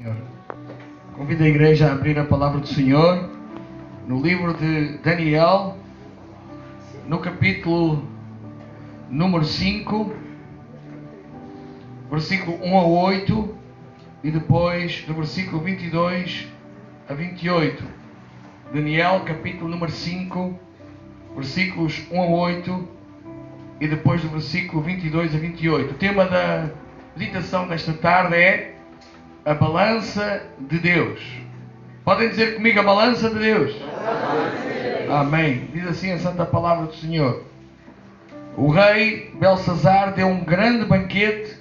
Senhor. Convido a igreja a abrir a palavra do Senhor no livro de Daniel, no capítulo número 5, versículo 1 a 8 e depois do versículo 22 a 28. Daniel, capítulo número 5, versículos 1 a 8 e depois do versículo 22 a 28. O tema da meditação desta tarde é a balança de Deus. Podem dizer comigo: a balança de Deus. Amém. Diz assim a santa palavra do Senhor: o rei Belsazar deu um grande banquete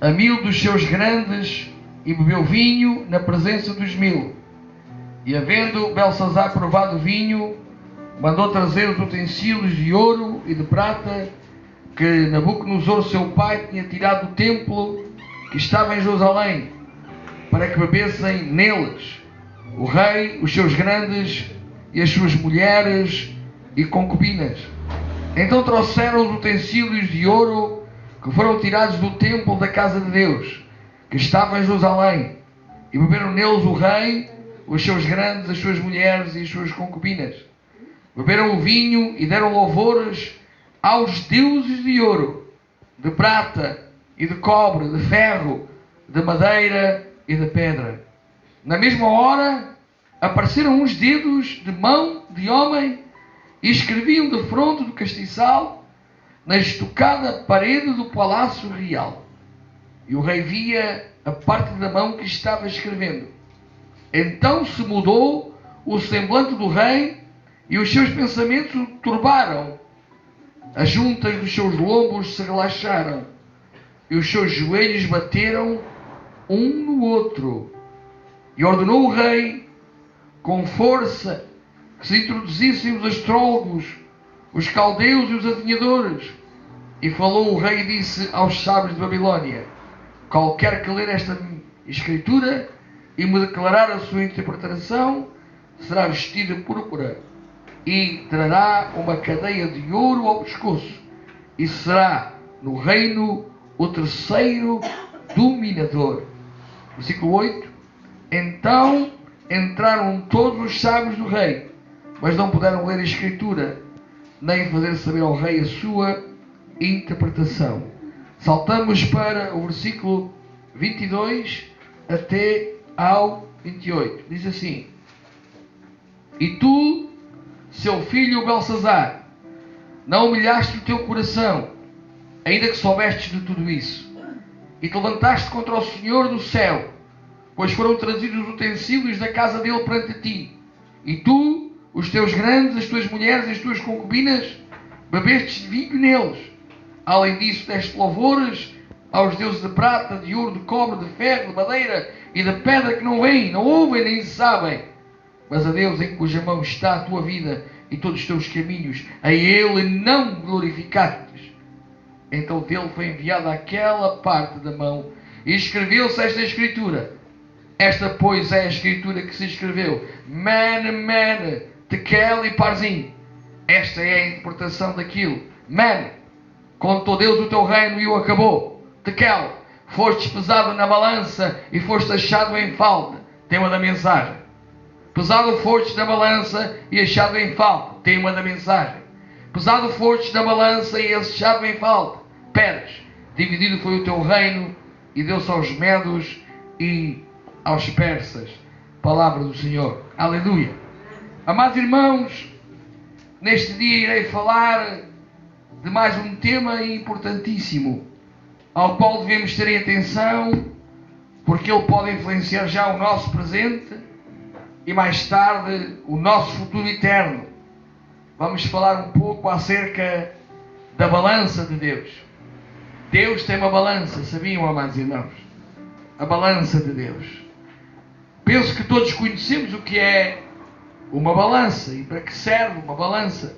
a 1000 dos seus grandes e bebeu vinho na presença dos 1000. E havendo Belsazar provado o vinho, mandou trazer os utensílios de ouro e de prata que Nabucodonosor, seu pai, tinha tirado do templo que estava em Jerusalém, para que bebessem neles o rei, os seus grandes e as suas mulheres e concubinas. Então trouxeram os utensílios de ouro que foram tirados do templo da casa de Deus, que estava em Jerusalém, e beberam neles o rei, os seus grandes, as suas mulheres e as suas concubinas. Beberam o vinho e deram louvores aos deuses de ouro, de prata e de cobre, de ferro, de madeira e de pedra. Na mesma hora apareceram uns dedos de mão de homem e escreviam de fronte do castiçal na estocada parede do palácio real. E o rei via a parte da mão que estava escrevendo. Então se mudou o semblante do rei e os seus pensamentos o turbaram. As juntas dos seus lombos se relaxaram e os seus joelhos bateram um no outro. E ordenou o rei com força que se introduzissem os astrólogos, os caldeus e os adivinhadores. E falou o rei e disse aos sábios de Babilônia: qualquer que ler esta escritura e me declarar a sua interpretação será vestido de púrpura e trará uma cadeia de ouro ao pescoço, e será no reino o terceiro dominador. Versículo 8. Então entraram todos os sábios do rei, mas não puderam ler a escritura, nem fazer saber ao rei a sua interpretação. Saltamos para o versículo 22 até ao 28. Diz assim: e tu, seu filho Belsazar, não humilhaste o teu coração, ainda que soubestes de tudo isso, e te levantaste contra o Senhor do céu, pois foram trazidos os utensílios da casa dele perante ti, e tu, os teus grandes, as tuas mulheres e as tuas concubinas, bebestes vinho neles. Além disso, deste louvores aos deuses de prata, de ouro, de cobre, de ferro, de madeira e de pedra que não veem, não ouvem nem sabem. Mas a Deus em cuja mão está a tua vida e todos os teus caminhos, a Ele não glorificastes. Então dele foi enviada aquela parte da mão e escreveu-se esta escritura. Esta, pois, é a escritura que se escreveu: Man, man, tekel e parzim. Esta é a interpretação daquilo. Man, contou Deus o teu reino e o acabou. Tekel, foste pesado na balança e foste achado em falta. Tema da mensagem. Pesado foste na balança e achado em falta. Tema da mensagem. Pesado foste na balança e achado em falta. Peras. Dividido foi o teu reino e deu-se aos medos e aos persas. Palavra do Senhor. Aleluia. Amados irmãos, neste dia irei falar de mais um tema importantíssimo, ao qual devemos ter atenção, porque ele pode influenciar já o nosso presente e mais tarde o nosso futuro eterno. Vamos falar um pouco acerca da balança de Deus. Deus tem uma balança, sabiam, amados irmãos? A balança de Deus. Penso que todos conhecemos o que é uma balança e para que serve uma balança.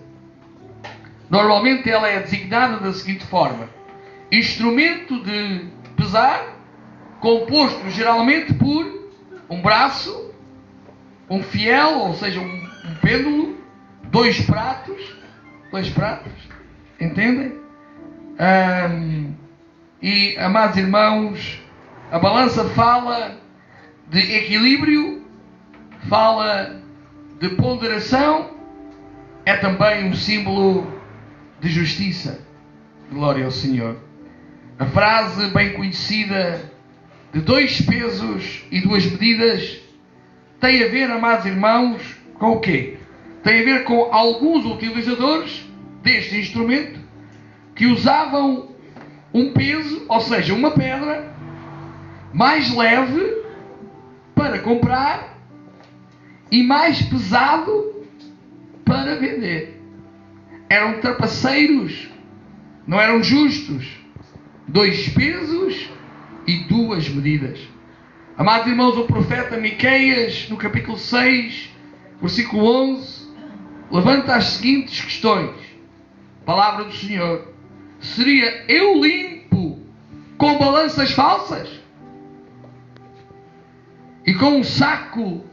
Normalmente ela é designada da seguinte forma: instrumento de pesar, composto geralmente por um braço, um fiel, ou seja, um pêndulo, dois pratos, entendem? E, amados irmãos, a balança fala de equilíbrio, fala de ponderação, é também um símbolo de justiça. Glória ao Senhor. A frase bem conhecida de 2 pesos e 2 medidas tem a ver, amados irmãos, com o quê? Tem a ver com alguns utilizadores deste instrumento que usavam um peso, ou seja, uma pedra mais leve para comprar e mais pesado para vender. Eram trapaceiros, não eram justos. 2 pesos e 2 medidas. Amados irmãos, o profeta Miqueias, no capítulo 6, versículo 11, levanta as seguintes questões. Palavra do Senhor. Seria eu limpo com balanças falsas? E com um saco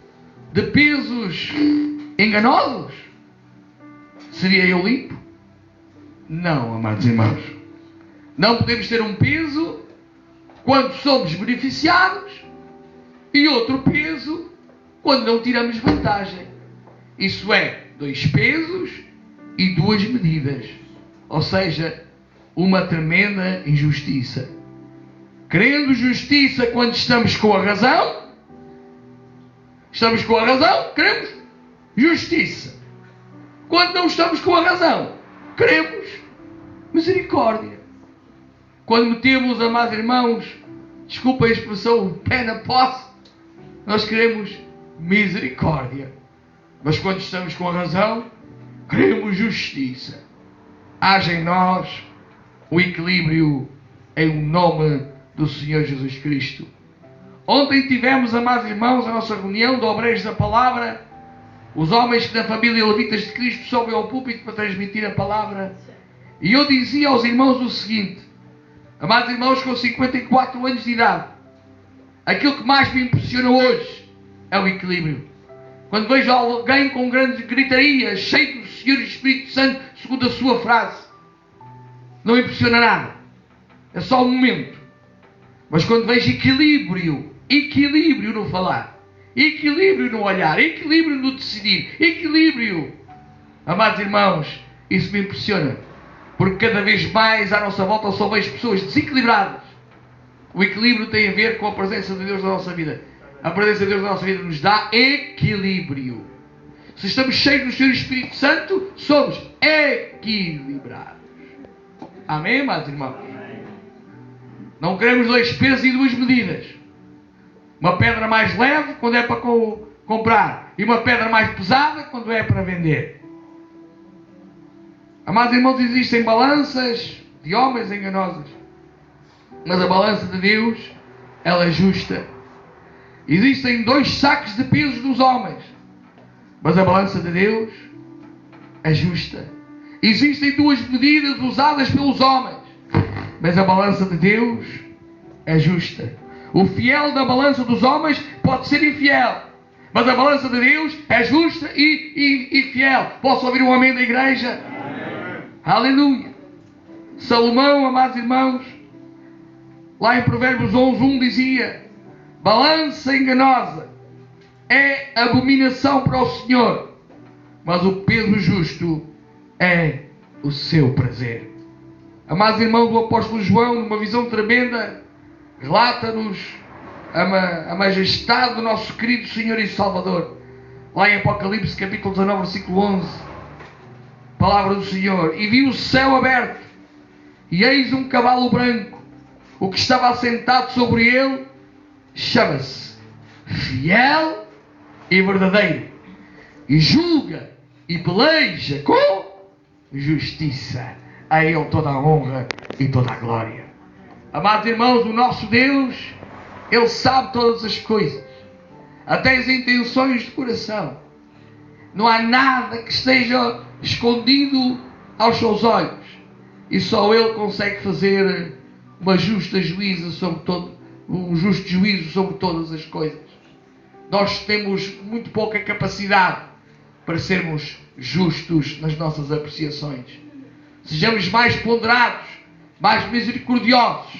de pesos enganosos? Seria eu limpo? Não, amados irmãos. Não podemos ter um peso quando somos beneficiados e outro peso quando não tiramos vantagem. Isso é, 2 pesos e 2 medidas. Ou seja, uma tremenda injustiça. Querendo justiça quando estamos com a razão, queremos justiça. Quando não estamos com a razão, queremos misericórdia. Quando metemos, amados irmãos, desculpa a expressão, o pé na posse, nós queremos misericórdia. Mas quando estamos com a razão, queremos justiça. Haja em nós o equilíbrio em nome do Senhor Jesus Cristo. Ontem tivemos, amados irmãos, a nossa reunião de obreiros da palavra, os homens que da família Levitas de Cristo sobem ao púlpito para transmitir a palavra. E eu dizia aos irmãos o seguinte: amados irmãos, com 54 anos de idade, aquilo que mais me impressiona hoje é o equilíbrio. Quando vejo alguém com grande gritaria, cheio do Senhor e Espírito Santo, segundo a sua frase, não impressiona nada. É só um momento. Mas quando vejo equilíbrio no falar, equilíbrio no olhar, equilíbrio no decidir, equilíbrio, amados irmãos, isso me impressiona. Porque cada vez mais à nossa volta só vejo pessoas desequilibradas. O equilíbrio tem a ver com a presença de Deus na nossa vida. A presença de Deus na nossa vida nos dá equilíbrio. Se estamos cheios do Senhor Espírito Santo, somos equilibrados. Amém, amados irmãos? Não queremos 2 pesos e 2 medidas. Uma pedra mais leve quando é para comprar e uma pedra mais pesada quando é para vender. Amados irmãos, existem balanças de homens enganosas, mas a balança de Deus, ela é justa. Existem 2 sacos de pesos dos homens, mas a balança de Deus é justa. Existem 2 medidas usadas pelos homens, mas a balança de Deus é justa. O fiel da balança dos homens pode ser infiel, mas a balança de Deus é justa e fiel. Posso ouvir um amém da igreja? Aleluia. Salomão, amados irmãos, lá em Provérbios 11:1 dizia: balança enganosa é abominação para o Senhor, mas o peso justo é o seu prazer. Amados irmãos, o apóstolo João, numa visão tremenda, relata-nos a majestade do nosso querido Senhor e Salvador. Lá em Apocalipse capítulo 19, versículo 11, palavra do Senhor: e vi o céu aberto, e eis um cavalo branco. O que estava assentado sobre ele chama-se Fiel e Verdadeiro, e julga e peleja com justiça. A ele toda a honra e toda a glória. Amados irmãos, o nosso Deus, Ele sabe todas as coisas, até as intenções do coração. Não há nada que esteja escondido aos seus olhos, e só Ele consegue fazer um justo juízo sobre todas as coisas. Nós temos muito pouca capacidade para sermos justos nas nossas apreciações. Sejamos mais ponderados, mais misericordiosos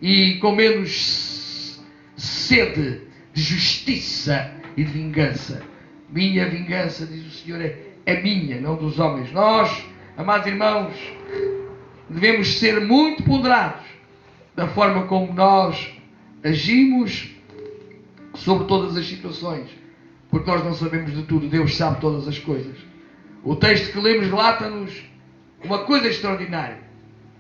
e com menos sede de justiça e de vingança. Minha vingança, diz o Senhor, é minha, não dos homens. Nós, amados irmãos, devemos ser muito ponderados da forma como nós agimos sobre todas as situações, porque nós não sabemos de tudo. Deus sabe todas as coisas. O texto que lemos relata-nos uma coisa extraordinária.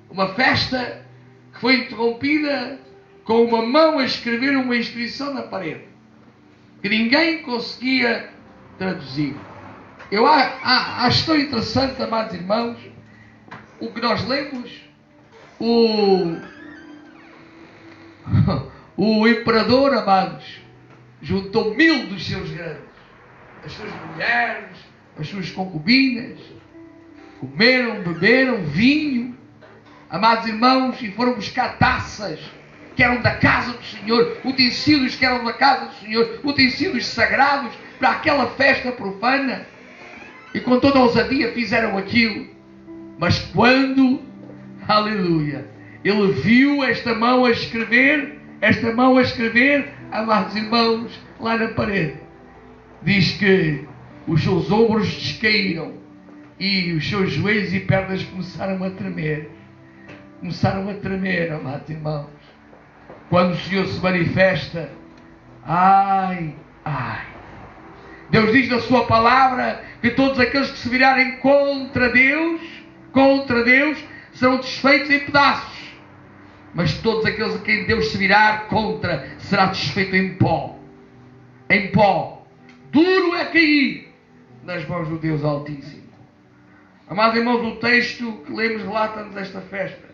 Uma festa que foi interrompida com uma mão a escrever uma inscrição na parede, que ninguém conseguia traduzir. Eu acho tão interessante, amados irmãos, o que nós lemos. O imperador, amados, juntou 1000 dos seus grandes, as suas mulheres, as suas concubinas, comeram, beberam vinho, amados irmãos, e foram buscar taças que eram da casa do Senhor, utensílios que eram da casa do Senhor, utensílios sagrados para aquela festa profana, e com toda a ousadia fizeram aquilo. Mas quando, aleluia, ele viu esta mão a escrever, amados irmãos, lá na parede, diz que os seus ombros descaíram e os seus joelhos e pernas começaram a tremer. Começaram a tremer, amados irmãos. Quando o Senhor se manifesta, ai, ai. Deus diz na sua palavra que todos aqueles que se virarem contra Deus, serão desfeitos em pedaços. Mas todos aqueles a quem Deus se virar contra, será desfeito em pó. Em pó. Duro é cair nas mãos do Deus Altíssimo. Amados irmãos, o texto que lemos relata-nos esta festa,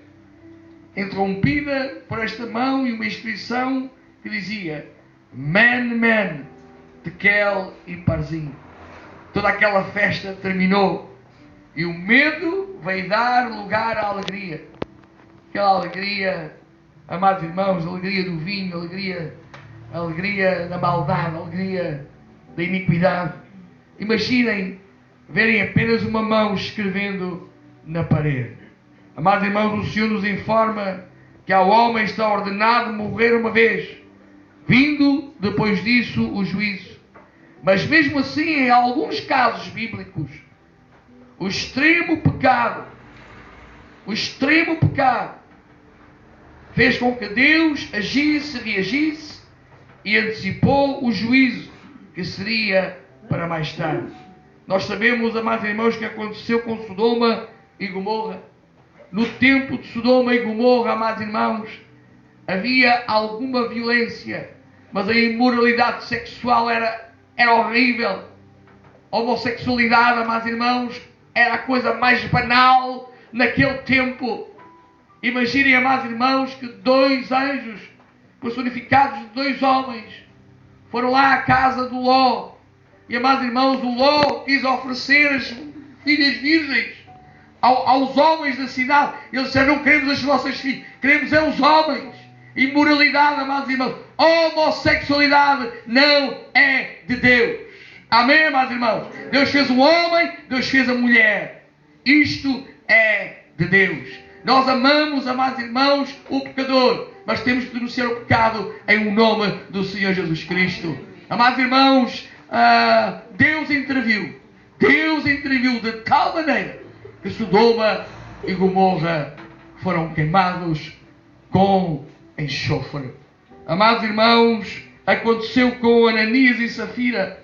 interrompida por esta mão e uma inscrição que dizia: Men, Tekel e Parzim. Toda aquela festa terminou e o medo veio dar lugar à alegria. Aquela alegria, amados irmãos, a alegria do vinho, a alegria da maldade, a alegria da iniquidade. Imaginem verem apenas uma mão escrevendo na parede. Amados irmãos, o Senhor nos informa que ao homem está ordenado morrer uma vez, vindo depois disso o juízo. Mas mesmo assim, em alguns casos bíblicos, o extremo pecado fez com que Deus agisse, reagisse e antecipou o juízo que seria para mais tarde. Nós sabemos, amados irmãos, que aconteceu com Sodoma e Gomorra. No tempo de Sodoma e Gomorra, amados irmãos, havia alguma violência, mas a imoralidade sexual era horrível. A homossexualidade, amados irmãos, era a coisa mais banal naquele tempo. Imaginem, amados irmãos, que 2 anjos, personificados de 2 homens, foram lá à casa do Ló. E, amados irmãos, o Ló quis oferecer as filhas virgens aos homens da cidade. Eles disseram: não queremos as vossas filhas, queremos é os homens. Imoralidade, amados irmãos, homossexualidade não é de Deus. Amém, amados irmãos? Deus fez o homem, Deus fez a mulher. Isto é de Deus. Nós amamos, amados irmãos, o pecador, mas temos que denunciar o pecado em nome do Senhor Jesus Cristo. Amados irmãos, Deus interviu de tal maneira que Sodoma e Gomorra foram queimados com enxofre. Amados irmãos, aconteceu com Ananias e Safira,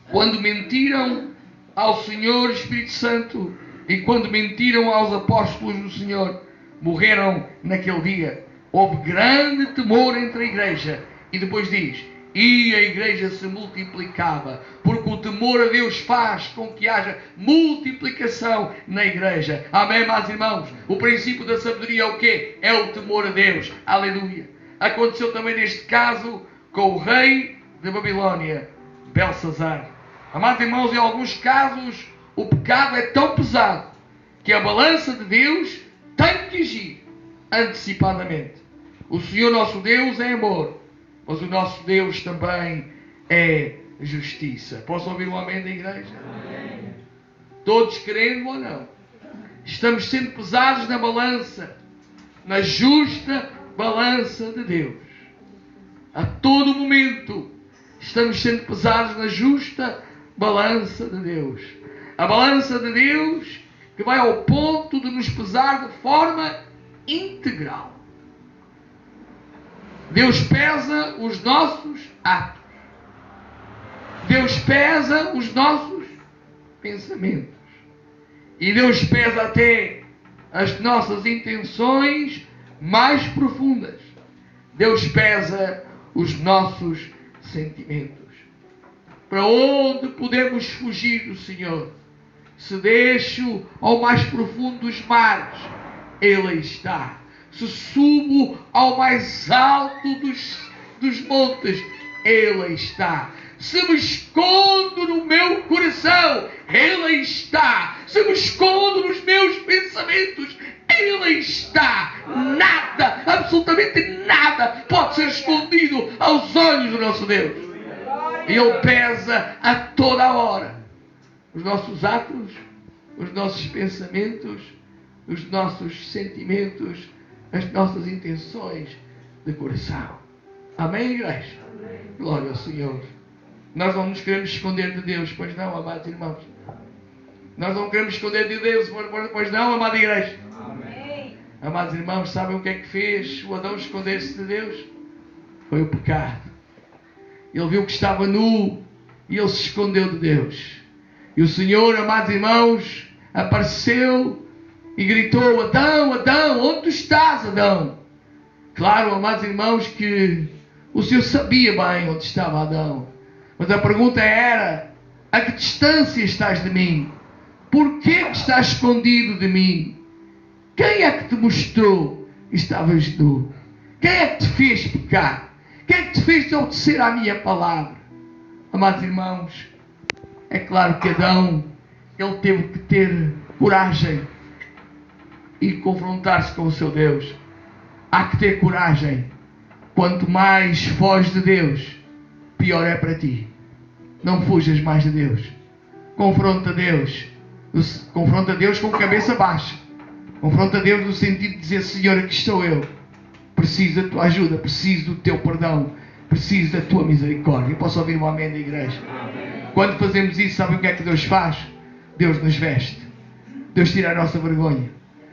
quando mentiram ao Senhor Espírito Santo e quando mentiram aos apóstolos do Senhor, morreram naquele dia. Houve grande temor entre a igreja. E depois diz: e a igreja se multiplicava, porque o temor a Deus faz com que haja multiplicação na igreja. Amém, amados irmãos? O princípio da sabedoria é o quê? É o temor a Deus. Aleluia. Aconteceu também neste caso com o rei de Babilônia, Belsazar. Amados irmãos, em alguns casos o pecado é tão pesado que a balança de Deus tem que agir antecipadamente. O Senhor nosso Deus é amor, mas o nosso Deus também é justiça. Posso ouvir um amém da igreja? Amém. Todos querendo ou não, estamos sendo pesados na balança, na justa balança de Deus. A todo momento estamos sendo pesados na justa balança de Deus. A balança de Deus que vai ao ponto de nos pesar de forma integral. Deus pesa os nossos atos. Deus pesa os nossos pensamentos. E Deus pesa até as nossas intenções mais profundas. Deus pesa os nossos sentimentos. Para onde podemos fugir do Senhor? Se deixo ao mais profundo dos mares, Ele aí está. Se subo ao mais alto dos montes, Ele aí está. Se me escondo no meu coração, Ele aí está. Se me escondo nos meus pensamentos, Ele aí está. Nada, absolutamente nada, pode ser escondido aos olhos do nosso Deus. Ele pesa a toda a hora os nossos atos, os nossos pensamentos, os nossos sentimentos, as nossas intenções de coração. Amém, igreja? Amém. Glória ao Senhor. Nós não nos queremos esconder de Deus, pois não, amados irmãos. Nós não queremos esconder de Deus, pois não, amada igreja. Amém. Amados irmãos, sabem o que é que fez o Adão esconder-se de Deus? Foi o pecado. Ele viu que estava nu e ele se escondeu de Deus. E o Senhor, amados irmãos, apareceu e gritou: Adão, Adão, onde tu estás, Adão? Claro, amados irmãos, que o Senhor sabia bem onde estava Adão. Mas a pergunta era: a que distância estás de mim? Por que estás escondido de mim? Quem é que te mostrou que estavas nu? Quem é que te fez pecar? Quem é que te fez obedecer à minha palavra? Amados irmãos, é claro que Adão, ele teve que ter coragem e confrontar-se com o seu Deus. Há que ter coragem. Quanto mais foges de Deus, pior é para ti. Não fujas mais de Deus. Confronta Deus. Confronta Deus com cabeça baixa. Confronta Deus no sentido de dizer: Senhor, aqui estou eu. Preciso da tua ajuda, preciso do teu perdão, preciso da tua misericórdia. Eu posso ouvir um amém da igreja? Amém. Quando fazemos isso, sabem o que é que Deus faz? Deus nos veste. Deus tira a nossa vergonha.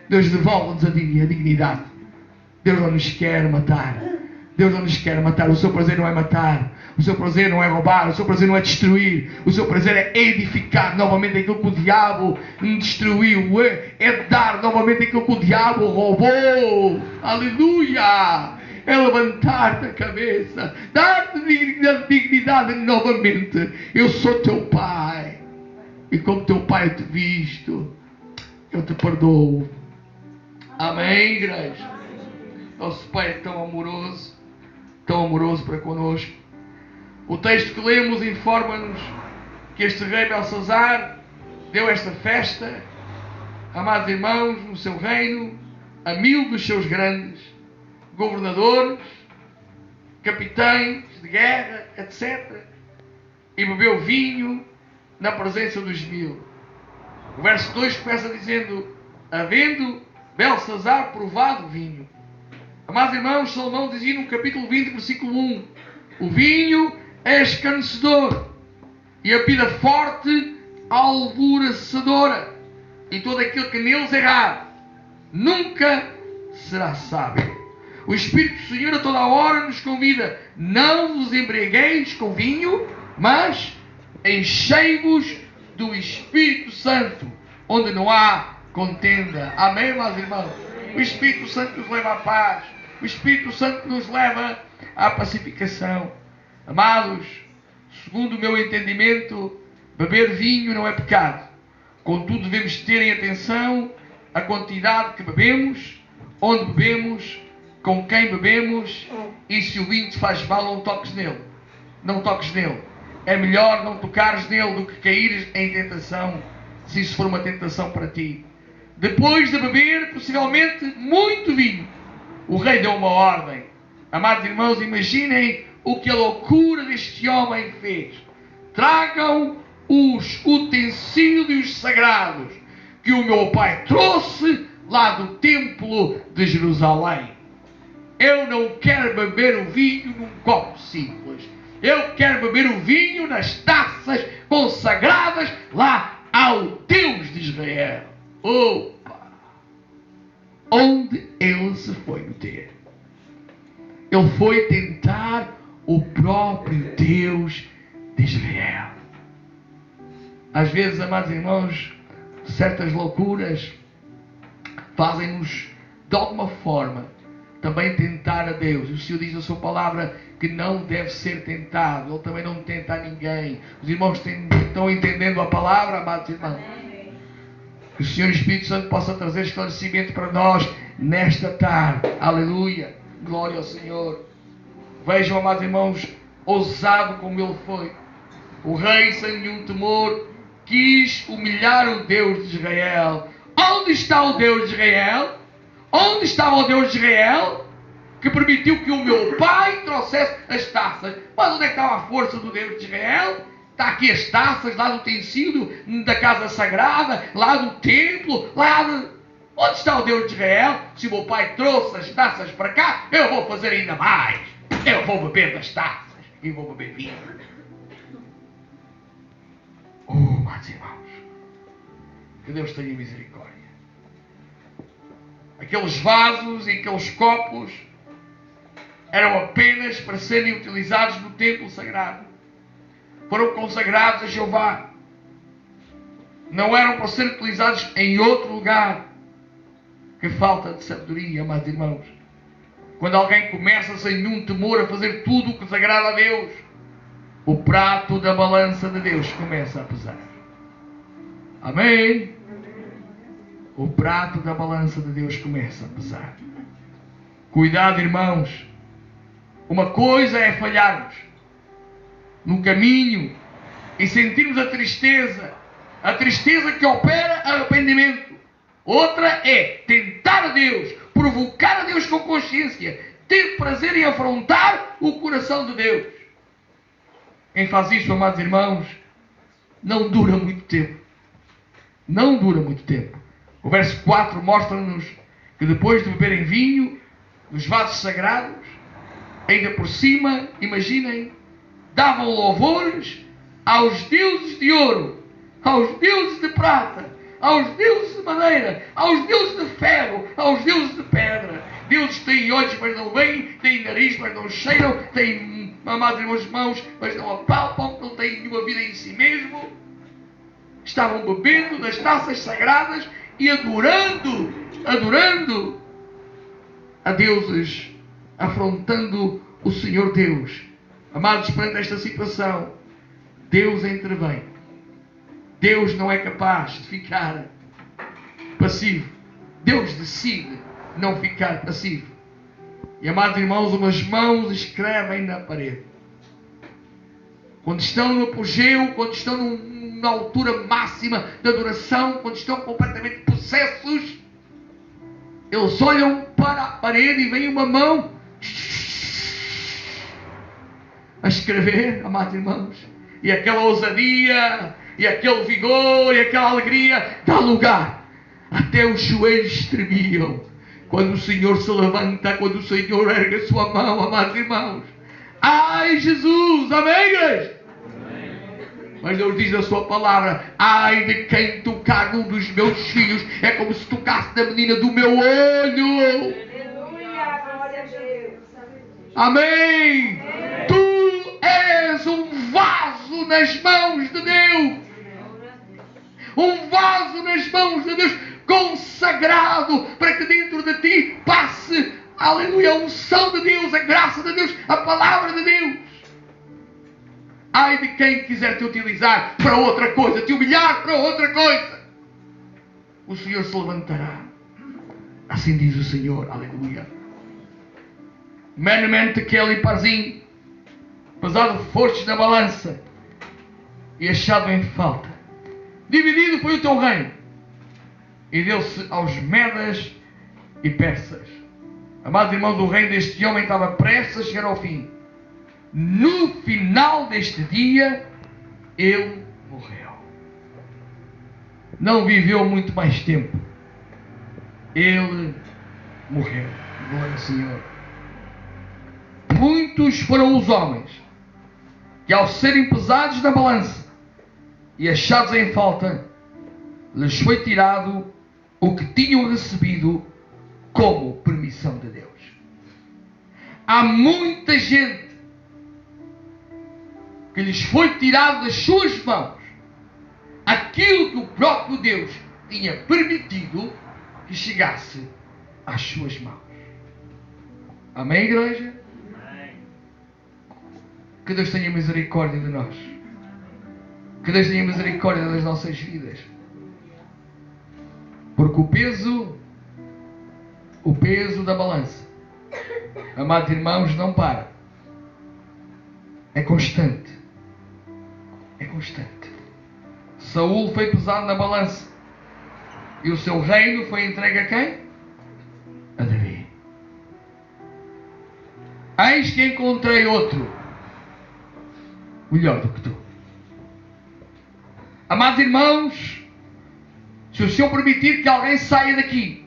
Deus devolve-nos a dignidade. Deus não nos quer matar. Deus não nos quer matar. O seu prazer não é matar. O seu prazer não é roubar. O seu prazer não é destruir. O seu prazer é edificar novamente aquilo que o diabo destruiu. É dar novamente aquilo que o diabo roubou. Aleluia! É levantar-te a cabeça. Dar-te dignidade novamente. Eu sou teu Pai. E como teu Pai eu te visto. Eu te perdoo. Amém, igreja? Nosso Pai é tão amoroso para connosco. O texto que lemos informa-nos que este rei Belsazar deu esta festa, amados irmãos, no seu reino, a 1000 dos seus grandes governadores, capitães de guerra, etc. E bebeu vinho na presença dos 1000. O verso 2 começa dizendo: havendo Belsazar provado vinho. Amados irmãos, Salomão dizia no capítulo 20, versículo 1: o vinho é escarnecedor e a bebida forte alvorecedora, e todo aquele que neles errar nunca será sábio. O Espírito do Senhor a toda a hora nos convida: não vos embriagueis com vinho, mas enchei-vos do Espírito Santo, onde não há contenda. Amém, meus irmãos? O Espírito Santo nos leva à paz. O Espírito Santo nos leva à pacificação. Amados, segundo o meu entendimento, beber vinho não é pecado. Contudo, devemos ter em atenção a quantidade que bebemos, onde bebemos, com quem bebemos, e se o vinho te faz mal, não toques nele. Não toques nele. É melhor não tocares nele do que caíres em tentação, se isso for uma tentação para ti. Depois de beber, possivelmente, muito vinho, o rei deu uma ordem. Amados irmãos, imaginem o que a loucura deste homem fez. Tragam os utensílios sagrados que o meu pai trouxe lá do templo de Jerusalém. Eu não quero beber o vinho num copo simples. Eu quero beber o vinho nas taças consagradas lá ao Deus de Israel. Opa! Onde ele se foi meter? Ele foi tentar o próprio Deus de Israel. Às vezes, amados irmãos, certas loucuras fazem-nos, de alguma forma, também tentar a Deus. O Senhor diz na sua palavra que não deve ser tentado. Ele também não tenta a ninguém. Os irmãos estão entendendo a palavra, amados irmãos? Que o Senhor Espírito Santo possa trazer esclarecimento para nós nesta tarde. Aleluia. Glória ao Senhor. Vejam, amados irmãos, ousado como ele foi. O rei, sem nenhum temor, quis humilhar o Deus de Israel. Onde está o Deus de Israel? Onde estava o Deus de Israel que permitiu que o meu pai trouxesse as taças? Mas onde é que estava a força do Deus de Israel? Está aqui as taças lá do utensílio da casa sagrada, lá do templo, Onde está o Deus de Israel? Se o meu pai trouxe as taças para cá, eu vou fazer ainda mais. Eu vou beber das taças e vou beber vinho. Oh, meus irmãos, que Deus tenha misericórdia. Aqueles vasos e aqueles copos eram apenas para serem utilizados no templo sagrado. Foram consagrados a Jeová. Não eram para ser utilizados em outro lugar. Que falta de sabedoria, amados irmãos. Quando alguém começa sem nenhum temor a fazer tudo o que desagrada a Deus, o prato da balança de Deus começa a pesar. Amém? O prato da balança de Deus começa a pesar. Cuidado, irmãos. Uma coisa é falharmos no caminho e sentirmos a tristeza que opera arrependimento. Outra é tentar a Deus, provocar a Deus com consciência, ter prazer em afrontar o coração de Deus. Quem faz isso, amados irmãos, não dura muito tempo. Não dura muito tempo. O verso 4 mostra-nos que depois de beberem vinho dos vasos sagrados, ainda por cima, imaginem, davam louvores aos deuses de ouro, aos deuses de prata, aos deuses de madeira, aos deuses de ferro, aos deuses de pedra. Deuses têm olhos, mas não veem, têm nariz, mas não cheiram, têm, amados irmãos, mãos, mas não apalpam, não têm nenhuma vida em si mesmo. Estavam bebendo das taças sagradas e adorando a deuses, afrontando o Senhor Deus. Amados, perante esta situação, Deus intervém. Deus não é capaz de ficar passivo. Deus decide não ficar passivo. E, amados irmãos, umas mãos escrevem na parede. Quando estão no apogeu, quando estão na altura máxima da adoração, quando estão completamente possessos, eles olham para a parede e vem uma mão a escrever, amados irmãos. E aquela ousadia, e aquele vigor, e aquela alegria dá lugar. Até os joelhos tremiam. Quando o Senhor se levanta, quando o Senhor ergue a sua mão, amados irmãos. Ai, Jesus! Amém, igreja? Mas Deus diz na sua palavra: ai de quem tocar num dos meus filhos, é como se tocasse na menina do meu olho. Amém. Tu és um vaso nas mãos de Deus. Um vaso nas mãos de Deus, consagrado para que dentro de ti passe, aleluia, a unção de Deus, a graça de Deus, a palavra de Deus. Ai de quem quiser te utilizar para outra coisa, te humilhar para outra coisa. O Senhor se levantará. Assim diz o Senhor, aleluia. Meramente aquele parzinho, pesado fortes na balança e achado em falta. Dividido foi o teu reino e deu-se aos medas e persas. Amados irmãos, o reino deste homem estava prestes a chegar ao fim. No final deste dia, ele morreu. Não viveu muito mais tempo. Ele morreu. Glória ao Senhor. muitos foram os homens que, ao serem pesados na balança e achados em falta, lhes foi tirado o que tinham recebido como permissão de Deus. Há muita gente que lhes foi tirado das suas mãos aquilo que o próprio Deus tinha permitido que chegasse às suas mãos. Amém, igreja? Amém. Que Deus tenha misericórdia de nós. Que Deus tenha misericórdia das nossas vidas. Porque o peso da balança, amados irmãos, não para. É constante. É constante. Saul foi pesado na balança. E o seu reino foi entregue a quem? A Davi. Eis que encontrei outro melhor do que tu. Amados irmãos, se o Senhor permitir que alguém saia daqui,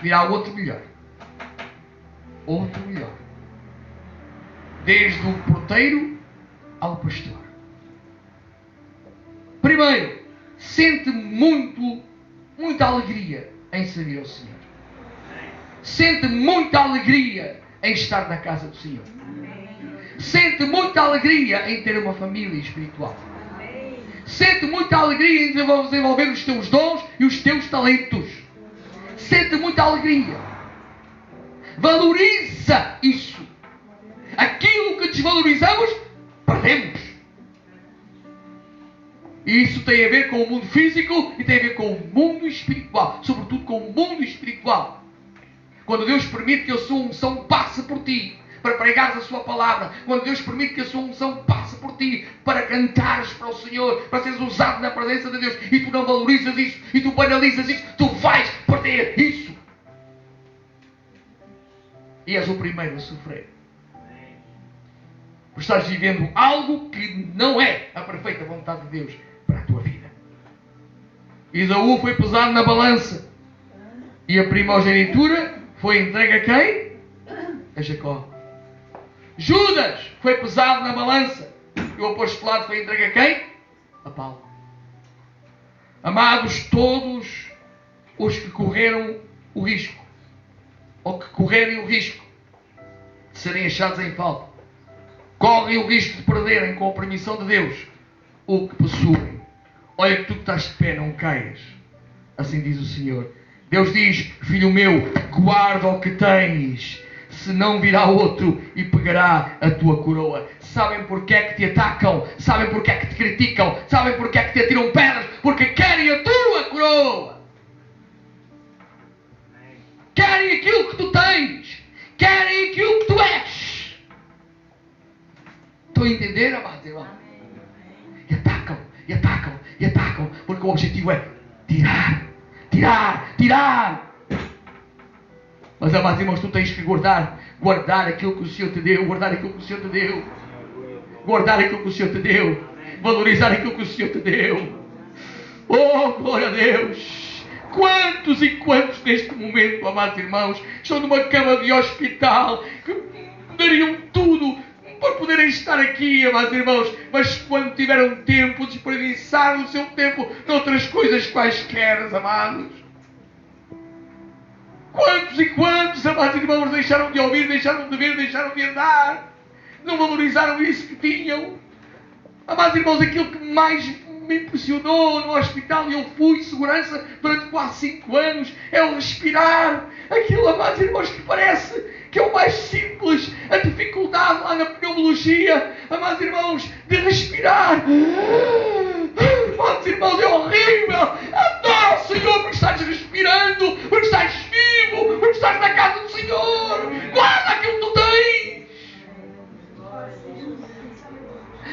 virá outro melhor. Outro melhor. Desde o porteiro ao pastor. Primeiro, sente muita alegria em servir ao Senhor. Sente muita alegria em estar na casa do Senhor. Sente muita alegria em ter uma família espiritual. Sente muita alegria em desenvolver os teus dons e os teus talentos. Sente muita alegria. Valoriza isso. Aquilo que desvalorizamos, perdemos. E isso tem a ver com o mundo físico e tem a ver com o mundo espiritual. Sobretudo com o mundo espiritual. Quando Deus permite que a sua unção passe por ti para pregares a sua palavra. Quando Deus permite que a sua unção passe por ti para cantares para o Senhor, para seres usado na presença de Deus, e tu não valorizas isso, e tu banalizas isso, tu vais perder isso. E és o primeiro a sofrer. Porque estás vivendo algo que não é a perfeita vontade de Deus para a tua vida. Esaú foi pesado na balança. E a primogenitura foi entregue a quem? A Jacó. Judas foi pesado na balança. E o apostolado foi entregue a quem? A Paulo. Amados, todos os que correram o risco, ou que correrem o risco de serem achados em falta, correm o risco de perderem, com a permissão de Deus, o que possuem. Olha que tu que estás de pé, não caias. Assim diz o Senhor. Deus diz: filho meu, guarda o que tens, senão virá outro e pegará a tua coroa. Sabem porque é que te atacam? Sabem porque é que te criticam? Sabem porque é que te atiram pedras? Porque querem a tua coroa. Querem aquilo que tu tens. Querem aquilo que tu és. Estão a entender, amados irmãos? E atacam, e atacam, e atacam. Porque o objetivo é tirar. Mas, amados irmãos, tu tens que guardar aquilo que o Senhor te deu, guardar aquilo que o Senhor te deu, valorizar aquilo que o Senhor te deu. Oh, glória a Deus! Quantos e quantos neste momento, amados irmãos, estão numa cama de hospital, que dariam tudo para poderem estar aqui, amados irmãos, mas quando tiveram tempo, desperdiçaram o seu tempo noutras coisas quaisquer, amados. Quantos e quantos, amados irmãos, deixaram de ouvir, deixaram de ver, deixaram de andar, não valorizaram isso que tinham. Amados irmãos, aquilo que mais me impressionou no hospital, e eu fui segurança durante quase 5 anos, é o respirar. Aquilo, amados irmãos, que parece que é o mais simples, a dificuldade lá na pneumologia, amados irmãos, de respirar. Amados irmãos, é horrível. Adoro o Senhor porque estás respirando, porque estás vivo, porque estás na casa do Senhor. Guarda aquilo que tu tens.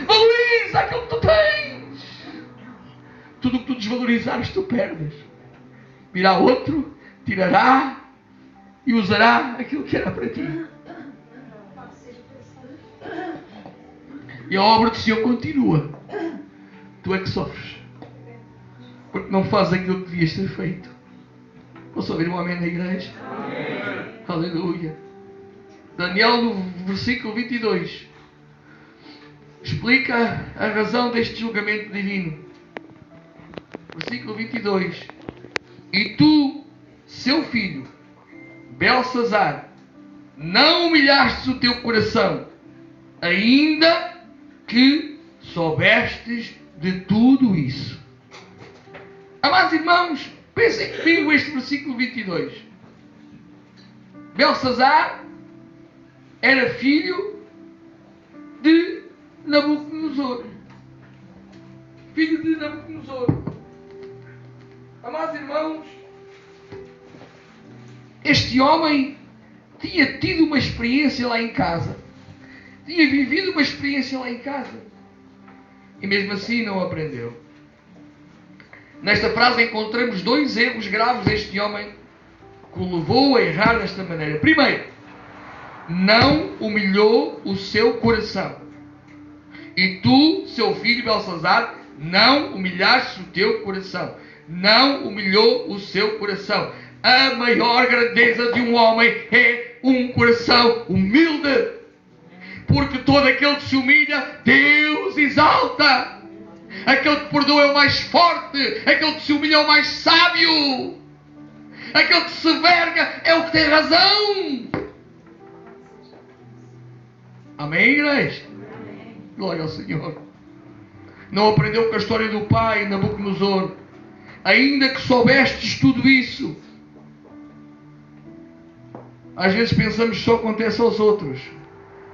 Valoriza aquilo que tu tens. Tudo o que tu desvalorizares, tu perdes. Virá outro, tirará e usará aquilo que era para ti. E a obra do Senhor continua. Tu é que sofres, porque não fazes aquilo que devias ter feito. Posso ouvir um amém na igreja? Amém. Aleluia. Daniel, no versículo 22, explica a razão deste julgamento divino. Versículo 22. E tu, seu filho, Belsazar, não humilhastes o teu coração, ainda que soubestes de tudo isso. Amados irmãos, pensem comigo este versículo 22. Belsazar era filho de Nabucodonosor. Filho de Nabucodonosor. Amados irmãos, este homem tinha tido uma experiência lá em casa. Tinha vivido uma experiência lá em casa. E mesmo assim não aprendeu. Nesta frase encontramos dois erros graves deste homem que o levou a errar desta maneira. Primeiro, não humilhou o seu coração. E tu, seu filho Belsazar, não humilhaste o teu coração. Não humilhou o seu coração. A maior grandeza de um homem é um coração humilde. Porque todo aquele que se humilha, Deus exalta. Aquele que perdoa é o mais forte. Aquele que se humilha é o mais sábio. Aquele que se verga é o que tem razão. Amém, igreja? Amém. Glória ao Senhor. Não aprendeu com a história do pai, Nabucodonosor. Ainda que soubestes tudo isso. Às vezes pensamos que só acontece aos outros,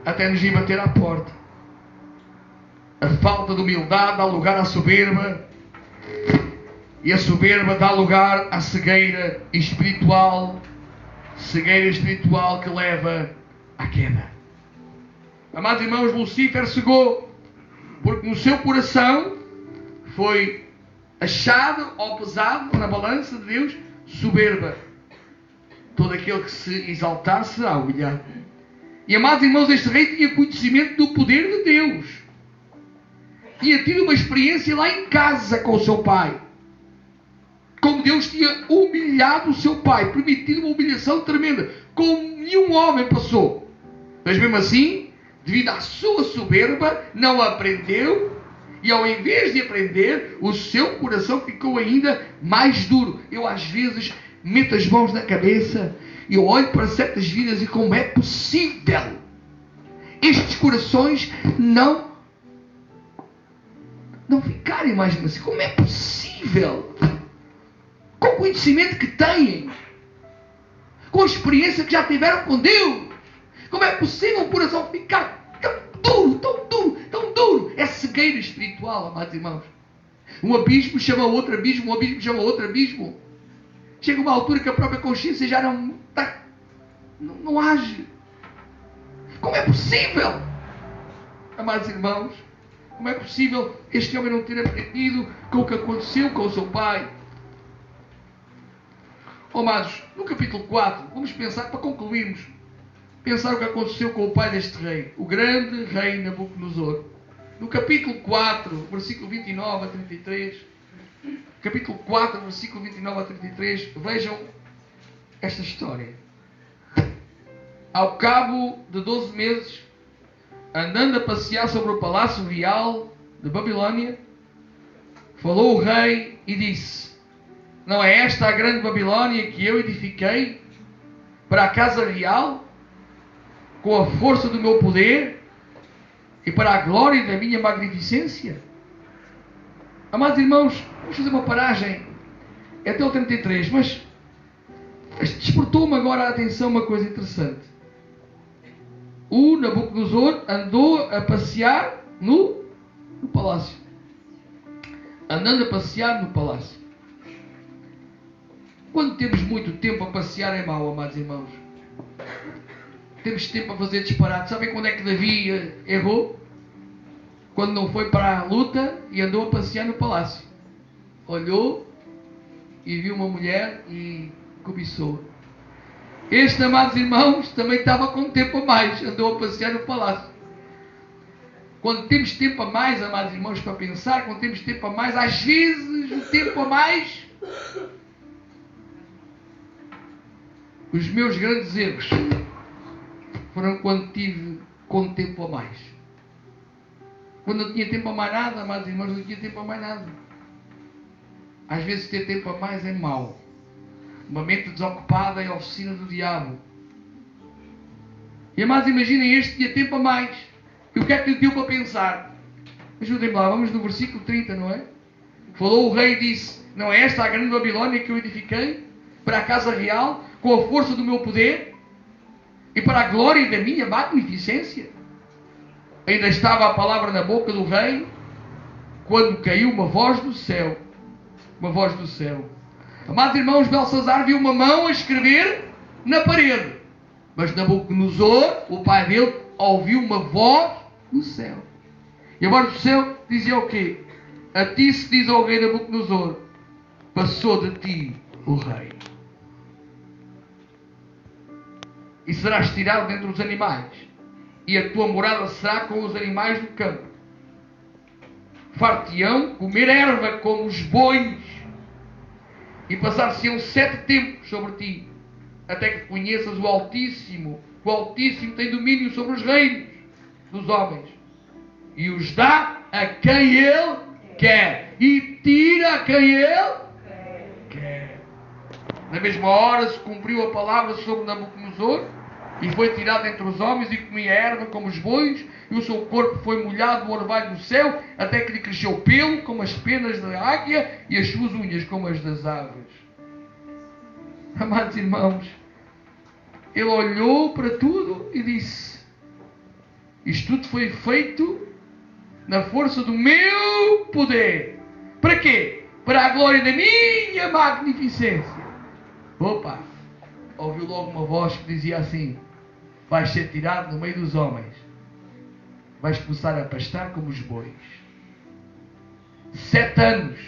até nos ir bater à porta. A falta de humildade dá lugar à soberba, e a soberba dá lugar à cegueira espiritual que leva à queda. Amados irmãos, Lucifer cegou, porque no seu coração foi achado ou pesado na balança de Deus soberba. Todo aquele que se exaltar será humilhado. E, amados irmãos, este rei tinha conhecimento do poder de Deus. Tinha tido uma experiência lá em casa com o seu pai. Como Deus tinha humilhado o seu pai, permitido uma humilhação tremenda, como nenhum homem passou. Mas mesmo assim, devido à sua soberba, não aprendeu. E ao invés de aprender, o seu coração ficou ainda mais duro. Eu às vezes meto as mãos na cabeça e eu olho para certas vidas e como é possível estes corações não ficarem mais assim? Como é possível? Com o conhecimento que têm, com a experiência que já tiveram com Deus, como é possível um coração ficar tão duro? É cegueira espiritual, amados irmãos. Um abismo chama outro abismo, um abismo chama outro abismo. Chega uma altura que a própria consciência já não age. Como é possível? Amados irmãos, como é possível este homem não ter aprendido com o que aconteceu com o seu pai? Amados, no capítulo 4, vamos pensar, para concluirmos, pensar o que aconteceu com o pai deste rei, o grande rei Nabucodonosor. No capítulo 4, versículo 29 a 33, capítulo 4, versículo 29 a 33, vejam esta história. Ao cabo de 12 meses, andando a passear sobre o palácio real de Babilônia, falou o rei e disse: não é esta a grande Babilônia que eu edifiquei para a casa real, com a força do meu poder e para a glória da minha magnificência? Amados irmãos, vamos fazer uma paragem até o 33, mas despertou-me agora a atenção uma coisa interessante. O Nabucodonosor andou a passear no palácio. Andando a passear no palácio. Quando temos muito tempo a passear é mau, amados irmãos. Temos tempo a fazer disparate. Sabem quando é que Davi errou? Quando não foi para a luta e andou a passear no palácio. Olhou e viu uma mulher e cobiçou. Este, amados irmãos, também estava com tempo a mais. Andou a passear no palácio. Quando temos tempo a mais, amados irmãos, para pensar, quando temos tempo a mais, às vezes o tempo a mais... Os meus grandes erros foram quando tive com tempo a mais. Quando não tinha tempo a mais nada, amados irmãos, não tinha tempo a mais nada. Às vezes ter tempo a mais é mau. Uma mente desocupada é a oficina do diabo. E amados, imaginem, este tinha tempo a mais. E o que é que lhe deu para pensar? Ajudem-me lá, vamos no versículo 30, não é? Falou o rei e disse: não é esta a grande Babilônia que eu edifiquei para a casa real, com a força do meu poder e para a glória da minha magnificência? Ainda estava a palavra na boca do rei, quando caiu uma voz do céu. Uma voz do céu. Amados irmãos, Belsazar viu uma mão a escrever na parede. Mas Nabucodonosor, o pai dele, ouviu uma voz no céu. E a voz do céu dizia o quê? A ti se diz ao rei Nabucodonosor: passou de ti o rei. E serás tirado dentre os animais, e a tua morada será com os animais do campo. Far-te-ão comer erva como os bois, e passar-se-ão 7 tempos sobre ti, até que conheças o Altíssimo. O Altíssimo tem domínio sobre os reinos dos homens, e os dá a quem Ele quer, e tira a quem Ele quer. Na mesma hora se cumpriu a palavra sobre Nabucodonosor, e foi tirado entre os homens, e comia erva como os bois, e o seu corpo foi molhado no orvalho do céu, até que lhe cresceu pelo como as penas da águia, e as suas unhas como as das aves. Amados irmãos, ele olhou para tudo e disse: isto tudo foi feito na força do meu poder. Para quê? Para a glória da minha magnificência. Opa! Ouviu logo uma voz que dizia assim: vais ser tirado no meio dos homens, vais começar a pastar como os bois. 7 anos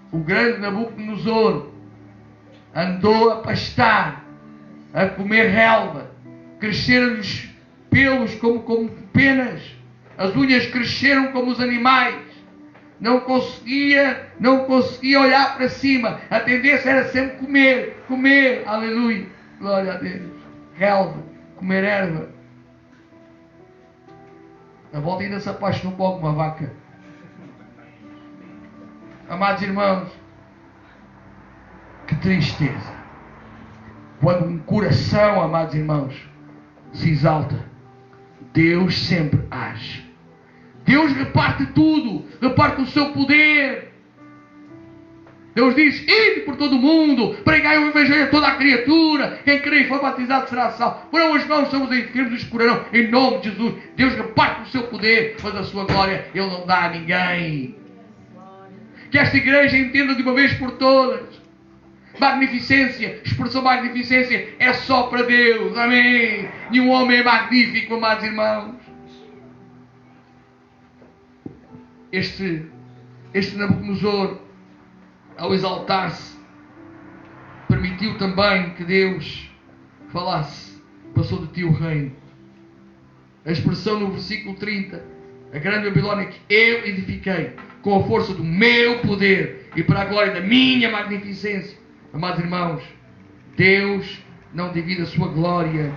o grande Nabucodonosor andou a pastar, a comer relva, cresceram-lhes pelos como penas, as unhas cresceram como os animais, não conseguia olhar para cima, a tendência era sempre comer, aleluia, glória a Deus, relva, comer erva. A volta ainda se apaixonou por alguma vaca. Amados irmãos, que tristeza quando um coração, amados irmãos, se exalta. Deus sempre age. Deus reparte tudo, reparte o seu poder. Deus diz: ide por todo o mundo, pregai o evangelho a toda a criatura, quem crê e for batizado será salvo. Porão as mãos sobre os enfermos e os curarão, em nome de Jesus. Deus reparte o seu poder, mas a sua glória Ele não dá a ninguém. Que esta igreja entenda de uma vez por todas: magnificência, expressão magnificência é só para Deus, amém. Nenhum homem é magnífico, amados irmãos. Este Nabucodonosor, ao exaltar-se, permitiu também que Deus falasse: passou de ti o reino. A expressão no versículo 30, a grande Babilônia que eu edifiquei com a força do meu poder e para a glória da minha magnificência. Amados irmãos, Deus não divide a sua glória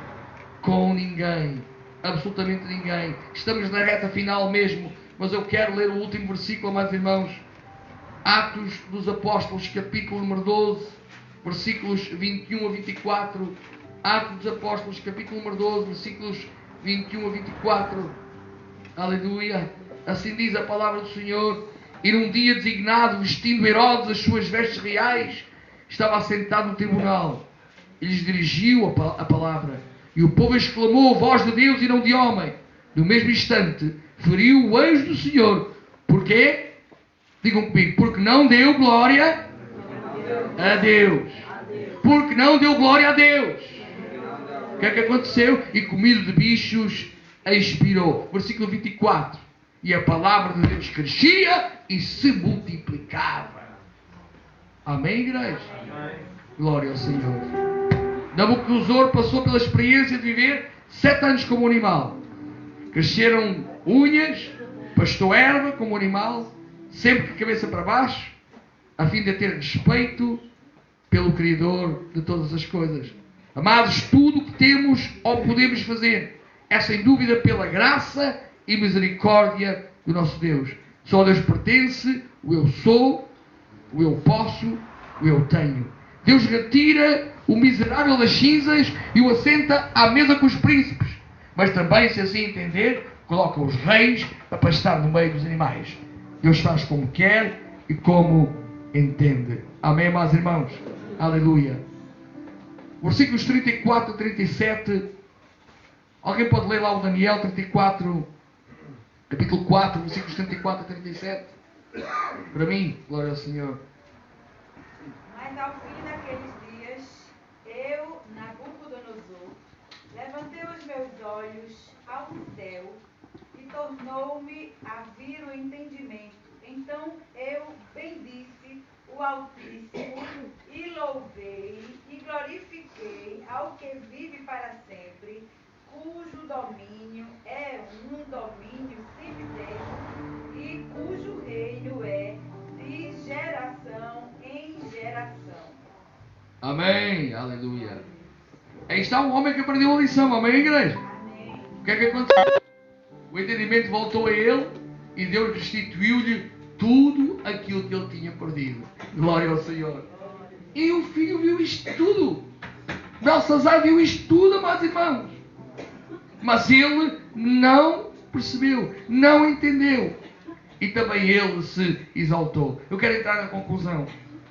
com ninguém, absolutamente ninguém. Estamos na reta final mesmo, mas eu quero ler o último versículo, amados irmãos. Atos dos Apóstolos, capítulo número 12, versículos 21 a 24. Atos dos Apóstolos, capítulo número 12, versículos 21 a 24. Aleluia. Assim diz a palavra do Senhor. E num dia designado, vestindo Herodes as suas vestes reais, estava assentado no tribunal. E lhes dirigiu a palavra. E o povo exclamou: voz de Deus e não de homem. No mesmo instante, feriu o anjo do Senhor. Porquê? Digam comigo: porque não deu glória a Deus. Porque não deu glória a Deus. O que é que aconteceu? E comido de bichos, expirou. Versículo 24. E a palavra de Deus crescia e se multiplicava. Amém, igreja? Amém. Glória ao Senhor. Nabucodonosor passou pela experiência de viver 7 anos como animal. Cresceram unhas, pastou erva como animal, sempre de cabeça para baixo, a fim de ter respeito pelo Criador de todas as coisas. Amados, tudo o que temos ou podemos fazer é sem dúvida pela graça e misericórdia do nosso Deus. Só a Deus pertence o eu sou, o eu posso, o eu tenho. Deus retira o miserável das cinzas e o assenta à mesa com os príncipes. Mas também, se assim entender, coloca os reis para pastar no meio dos animais. Deus faz como quer e como entende. Amém, amados irmãos? Aleluia. Versículos 34 a 37. Alguém pode ler lá o Daniel 34, capítulo 4, versículos 34 a 37? Para mim, glória ao Senhor. Mas ao fim daqueles dias, eu, Nabucodonosor, levantei os meus olhos ao céu e tornou-me a vir o entendimento. Então eu bendisse o Altíssimo e louvei e glorifiquei ao que vive para sempre, cujo domínio é um domínio sem fim e cujo reino é de geração em geração. Amém, aleluia. Aí está um homem que aprendeu a lição, amém, igreja? Amém. O que é que aconteceu? O entendimento voltou a ele e Deus restituiu-lhe tudo aquilo que ele tinha perdido. Glória ao Senhor. E o filho viu isto tudo. Belsazar viu isto tudo, amados irmãos. Mas ele não percebeu, não entendeu. E também ele se exaltou. Eu quero entrar na conclusão.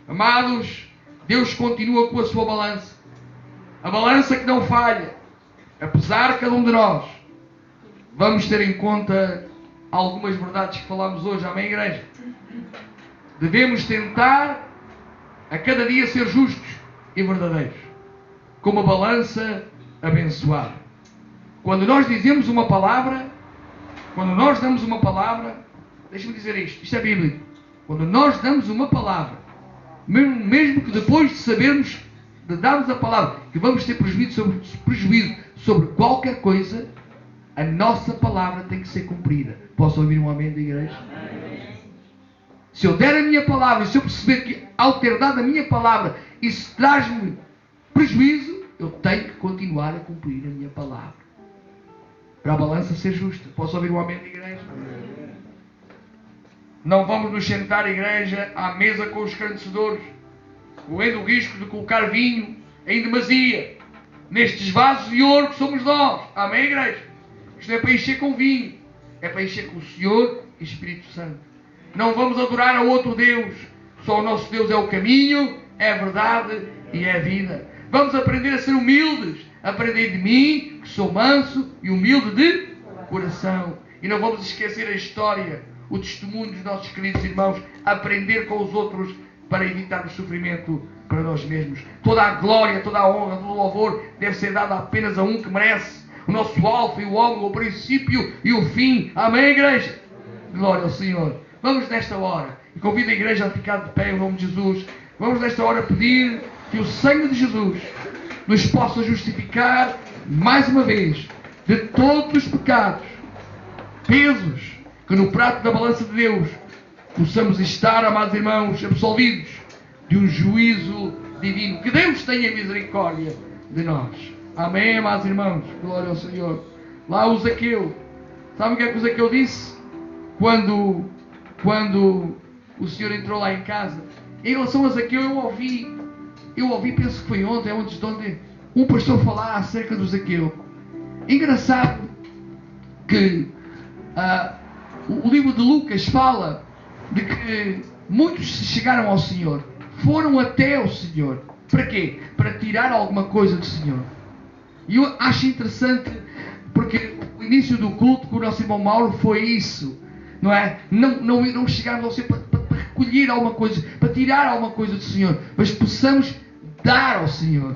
Amados, Deus continua com a sua balança. A balança que não falha. Apesar de cada um de nós, vamos ter em conta algumas verdades que falamos hoje. Amém, igreja? Devemos tentar a cada dia ser justos e verdadeiros. Com uma balança abençoada. Quando nós dizemos uma palavra, quando nós damos uma palavra, deixa-me dizer isto é bíblico. Quando nós damos uma palavra, mesmo que depois de sabermos, de darmos a palavra, que vamos ter prejuízo sobre qualquer coisa, a nossa palavra tem que ser cumprida. Posso ouvir um amém da igreja? Amém. Se eu der a minha palavra, e se eu perceber que ao ter dado a minha palavra, isso traz-me prejuízo, eu tenho que continuar a cumprir a minha palavra. Para a balança ser justa. Posso ouvir um amém da igreja? Amém. Não vamos nos sentar, igreja, à mesa com os escarnecedores, correndo o risco de colocar vinho em demasia nestes vasos de ouro que somos nós. Amém, igreja? Isto não é para encher com vinho, é para encher com o Senhor e Espírito Santo. Não vamos adorar a outro Deus. Só o nosso Deus é o caminho, é a verdade e é a vida. Vamos aprender a ser humildes. Aprender de mim, que sou manso e humilde de coração. E não vamos esquecer a história, o testemunho dos nossos queridos irmãos. Aprender com os outros para evitar o sofrimento para nós mesmos. Toda a glória, toda a honra, todo o louvor deve ser dado apenas a um que merece. O nosso alfa e o ômega, o princípio e o fim. Amém, igreja? Glória ao Senhor. Vamos nesta hora, e convido a igreja a ficar de pé em nome de Jesus. Vamos nesta hora pedir que o sangue de Jesus nos possa justificar mais uma vez de todos os pecados, pesos que no prato da balança de Deus possamos estar, amados irmãos, absolvidos de um juízo divino. Que Deus tenha misericórdia de nós. Amém, amados irmãos? Glória ao Senhor. Lá o Zaqueu. Sabe o que é que o Zaqueu disse? Quando o Senhor entrou lá em casa. Em relação a Zaqueu, eu ouvi, penso que foi ontem, antes de ontem, um pastor falar acerca do Zaqueu. Engraçado que o livro de Lucas fala de que muitos chegaram ao Senhor, foram até o Senhor. Para quê? Para tirar alguma coisa do Senhor. E eu acho interessante, porque o início do culto com o nosso irmão Mauro foi isso, não é? Não chegarmos ao Senhor para recolher alguma coisa, para tirar alguma coisa do Senhor, mas possamos dar ao Senhor.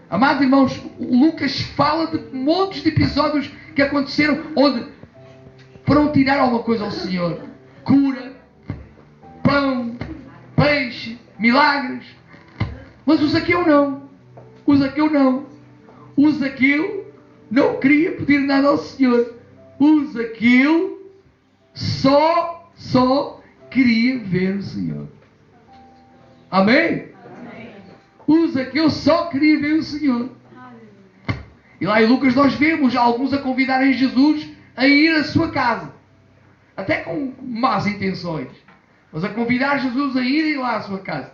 Amados irmãos, o Lucas fala de montes de episódios que aconteceram onde foram tirar alguma coisa ao Senhor. Cura, pão, peixe, milagres. Mas o Zaqueu não. O Zaqueu não. O Zaqueu não queria pedir nada ao Senhor. O Zaqueu só queria ver o Senhor. Amém? O Zaqueu só queria ver o Senhor. E lá em Lucas nós vemos alguns a convidarem Jesus a ir à sua casa. Até com más intenções. Mas a convidar Jesus a ir lá à sua casa.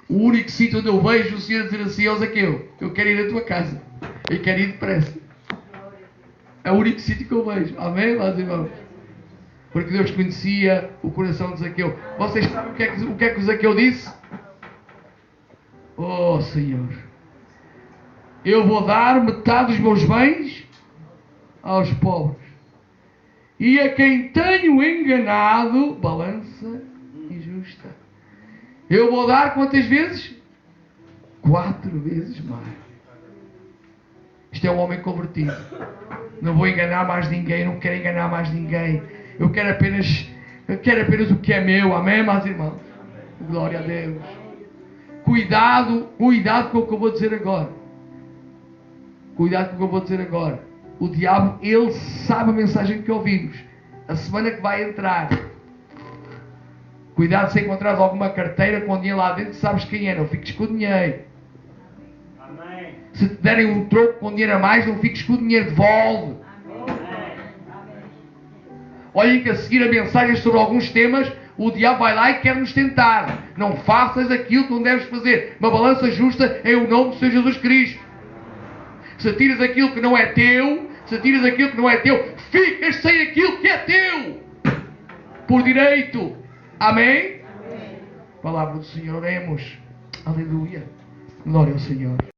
O único sítio onde eu vejo o Senhor dizer assim ao Zaqueu: eu quero ir à tua casa. Eu quero ir depressa. É o único sítio que eu vejo. Amém, meus irmãos? Porque Deus conhecia o coração de Zaqueu. Vocês sabem o que é que o Zaqueu disse? Oh, Senhor, eu vou dar metade dos meus bens aos pobres. E a quem tenho enganado, balança injusta. Eu vou dar quantas vezes? 4 vezes mais. Isto é um homem convertido. Não vou enganar mais ninguém, não quero enganar mais ninguém. Eu quero apenas o que é meu. Amém, meus irmãos? Glória a Deus. Cuidado com o que eu vou dizer agora. Cuidado com o que eu vou dizer agora. O diabo, ele sabe a mensagem que ouvimos. A semana que vai entrar. Cuidado se encontrares alguma carteira com dinheiro lá dentro, sabes quem é, não fiques com o dinheiro. Amém. Se te derem um troco com dinheiro a mais, não fiques com o dinheiro, devolve. Amém. Olhem que a seguir a mensagem sobre alguns temas, o diabo vai lá e quer nos tentar. Não faças aquilo que não deves fazer. Uma balança justa em o nome do Senhor Jesus Cristo. Se tiras aquilo que não é teu, ficas sem aquilo que é teu. Por direito. Amém? Amém. Palavra do Senhor, oremos. Aleluia. Glória ao Senhor.